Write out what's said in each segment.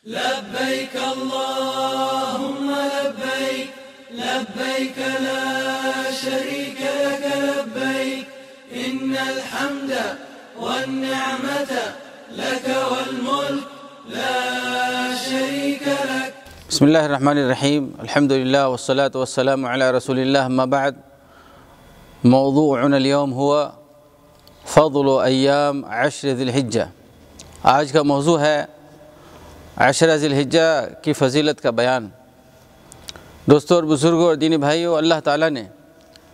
لبيك اللهم لبيك لبيك لا شريك لك لبيك إن الحمد والنعمة لك والملك لا شريك لك. بسم الله الرحمن الرحيم. الحمد لله والصلاة والسلام على رسول الله. ما بعد، موضوعنا اليوم هو فضل أيام عشر ذی الحجہ. آج کا موضوع ہے عشرہ ذی الحجہ کی فضیلت کا بیان. دوستوں اور بزرگوں اور دینی بھائیوں، اللہ تعالیٰ نے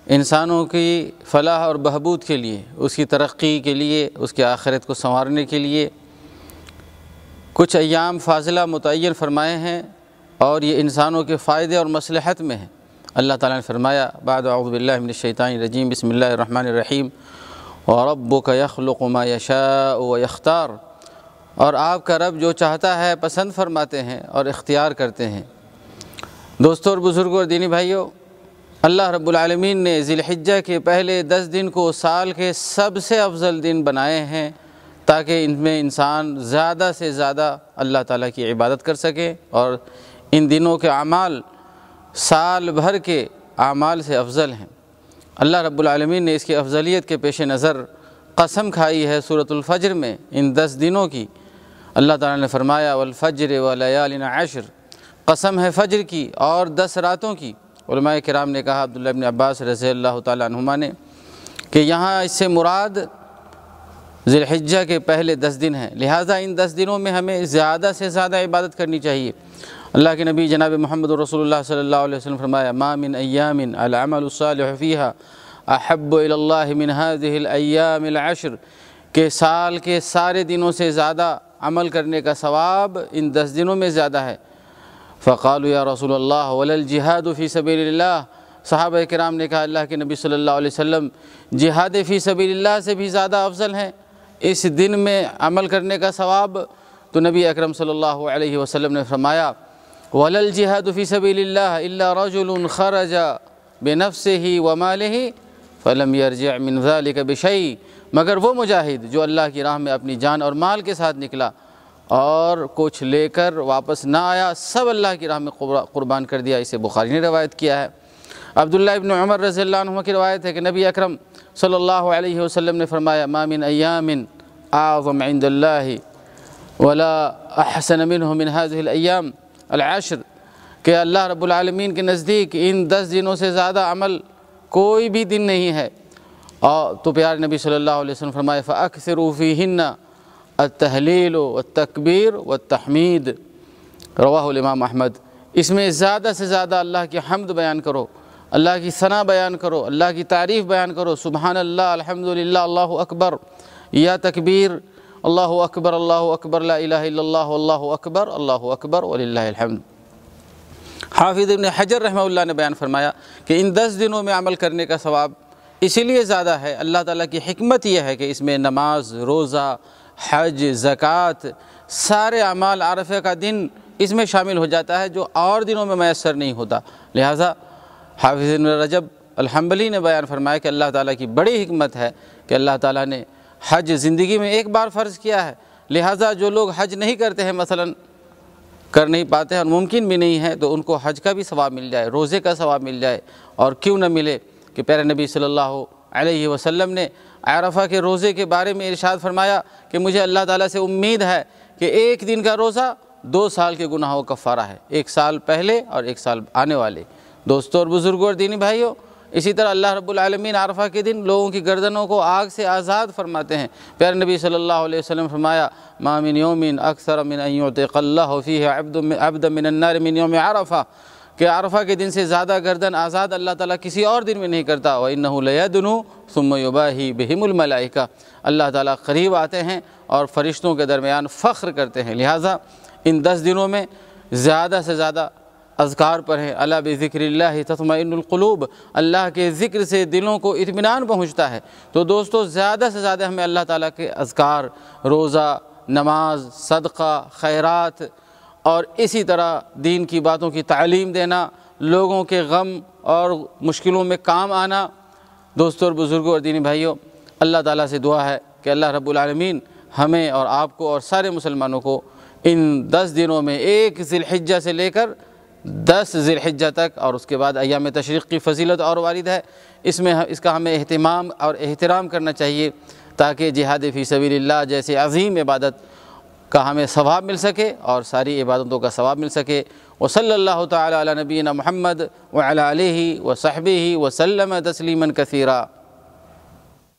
انسانوں کی فلاح اور بہبود کے لیے، اس کی ترقی کے لیے، اس کی آخرت کو سنوارنے کے لیے کچھ ایام فاضلہ متعین فرمائے ہیں، اور یہ انسانوں کے فائدے اور مصلحت میں ہیں. اللہ تعالیٰ نے فرمایا بعد اعوذ باللہ من الشیطان الرجیم بسم اللہ الرحمن الرحیم وَرَبُّكَ يَخْلُقُ مَا يَشَاءُ وَيَخْتَارُ، اور آپ کا رب جو چاہتا ہے پسند فرماتے ہیں اور اختیار کرتے ہیں. دوستوں اور بزرگوں اور دینی بھائیوں، اللہ رب العالمین نے ذی الحجہ کے پہلے 10 دن کو سال کے سب سے افضل دن بنائے ہیں تاکہ ان میں انسان زیادہ سے زیادہ اللہ تعالیٰ کی عبادت کر سکے، اور ان دنوں کے اعمال سال بھر کے اعمال سے افضل ہیں. اللہ رب العالمین نے اس کی افضلیت کے پیش نظر قسم کھائی ہے سورۃ الفجر میں ان 10 دنوں کی. اللہ تعالیٰ نے فرمایا والفجر ولیال عشر، قسم ہے فجر کی اور 10 راتوں کی. علماء کرام نے کہا، عبداللہ ابن عباس رضی اللہ تعالیٰ عنہما نے، کہ یہاں اس سے مراد ذی الحجہ کے پہلے 10 دن ہیں، لہٰذا ان 10 دنوں میں ہمیں زیادہ سے زیادہ عبادت کرنی چاہیے. اللہ کے نبی جناب محمد رسول اللہ صلی اللہ علیہ وسلم فرمایا ما من ایام العمل الصالح فیہا احب الی اللہ من هذه الایام العشر، کہ سال کے سارے دنوں سے زیادہ عمل کرنے کا ثواب ان 10 دنوں میں زیادہ ہے. فقالوا یا رسول اللہ ولا الجہاد فی سبیل اللہ، صحابہ کرام نے کہا اللہ کے نبی صلی اللہ علیہ وسلم جہاد فی سبیل اللہ سے بھی زیادہ افضل ہیں اس دن میں عمل کرنے کا ثواب؟ تو نبی اکرم صلی اللہ علیہ وسلم نے فرمایا ولا الجہاد فی سبیل اللہ الا رجل خرج بنفسہ ومالہ فلم یرجع من ذلک بشیء، مگر وہ مجاہد جو اللہ کی راہ میں اپنی جان اور مال کے ساتھ نکلا اور کچھ لے کر واپس نہ آیا، سب اللہ کی راہ میں قربان کر دیا. اسے بخاری نے روایت کیا ہے. عبداللہ ابن عمر رضی اللہ عنہ کی روایت ہے کہ نبی اکرم صلی اللہ علیہ وسلم نے فرمایا ما من ایام اعظم عند اللہ ولا احسن منہ من هذه الایام العشر، کہ اللہ رب العالمین کے نزدیک ان 10 دنوں سے زیادہ عمل کوئی بھی دن نہیں ہے. اور تو پیارے نبی صلی اللہ علیہ وسلم فرمایا فَأَكْثِرُوا فِيهِنَّ التحلیل والتکبیر والتحمید، رواہ الامام احمد. اس میں زیادہ سے زیادہ اللہ کی حمد بیان کرو، اللہ کی ثنا بیان کرو، اللہ کی تعریف بیان کرو، سبحان اللہ، الحمدللہ، اللہ اکبر، یا تکبیر، اللہ اکبر لا الہ الا اللہ اللہ اکبر وللہ الحمد. حافظ ابن حجر رحمہ اللہ نے بیان فرمایا کہ ان 10 دنوں میں عمل کرنے کا ثواب اسی لیے زیادہ ہے، اللہ تعالیٰ کی حکمت یہ ہے کہ اس میں نماز، روزہ، حج، زکوٰۃ، سارے اعمال عرفہ کا دن اس میں شامل ہو جاتا ہے جو اور دنوں میں میسر نہیں ہوتا. لہٰذا حافظ ابن رجب الحنبلی نے بیان فرمایا کہ اللہ تعالیٰ کی بڑی حکمت ہے کہ اللہ تعالیٰ نے حج زندگی میں ایک بار فرض کیا ہے، لہٰذا جو لوگ حج نہیں کرتے ہیں، مثلا کر نہیں پاتے ہیں اور ممکن بھی نہیں ہے، تو ان کو حج کا بھی ثواب مل جائے، روزے کا ثواب مل جائے. اور کیوں نہ ملے کہ پیارے نبی صلی اللہ علیہ وسلم نے عرفہ کے روزے کے بارے میں ارشاد فرمایا کہ مجھے اللہ تعالیٰ سے امید ہے کہ ایک دن کا روزہ 2 سال کے گناہوں کا کفارہ ہے، 1 سال پہلے اور 1 سال آنے والے. دوستوں اور بزرگوں اور دینی بھائیوں، اسی طرح اللہ رب العالمین عرفہ کے دن لوگوں کی گردنوں کو آگ سے آزاد فرماتے ہیں. پیارے نبی صلی اللہ علیہ وسلم فرمایا ما من یوم اکثر من ان یعتق اللہ فیہ عبدا من النار من یوم عرفہ، کہ عرفہ کے دن سے زیادہ گردن آزاد اللہ تعالیٰ کسی اور دن میں نہیں کرتا. وَإِنَّهُ لَيَدْنُ ثُمَّ يُبَاهِي بِهِمُ الْمَلَائِكَةُ، اللہ تعالیٰ قریب آتے ہیں اور فرشتوں کے درمیان فخر کرتے ہیں. لہٰذا ان 10 دنوں میں زیادہ سے زیادہ اذکار پڑھیں. الا بذکر اللہ تطمئن القلوب، اللہ کے ذکر سے دلوں کو اطمینان پہنچتا ہے. تو دوستو زیادہ سے زیادہ ہمیں اللہ تعالیٰ کے اذکار، روزہ، نماز، صدقہ، خیرات اور اسی طرح دین کی باتوں کی تعلیم دینا، لوگوں کے غم اور مشکلوں میں کام آنا. دوستوں اور بزرگوں اور دینی بھائیوں، اللہ تعالیٰ سے دعا ہے کہ اللہ رب العالمین ہمیں اور آپ کو اور سارے مسلمانوں کو ان 10 دنوں میں 1 ذی الحجہ سے لے کر 10 ذی الحجہ تک، اور اس کے بعد ایام تشریق کی فضیلت اور وارد ہے، اس کا ہمیں اہتمام اور احترام کرنا چاہیے تاکہ جہاد فی سبیل اللہ جیسے عظیم عبادت کا ہمیں ثواب مل سکے اور ساری عبادتوں کا ثواب مل سکے۔ وصلی اللہ تعالی علی نبینا محمد وعلی آلہ وصحبہ وسلم تسلیما کثیرا۔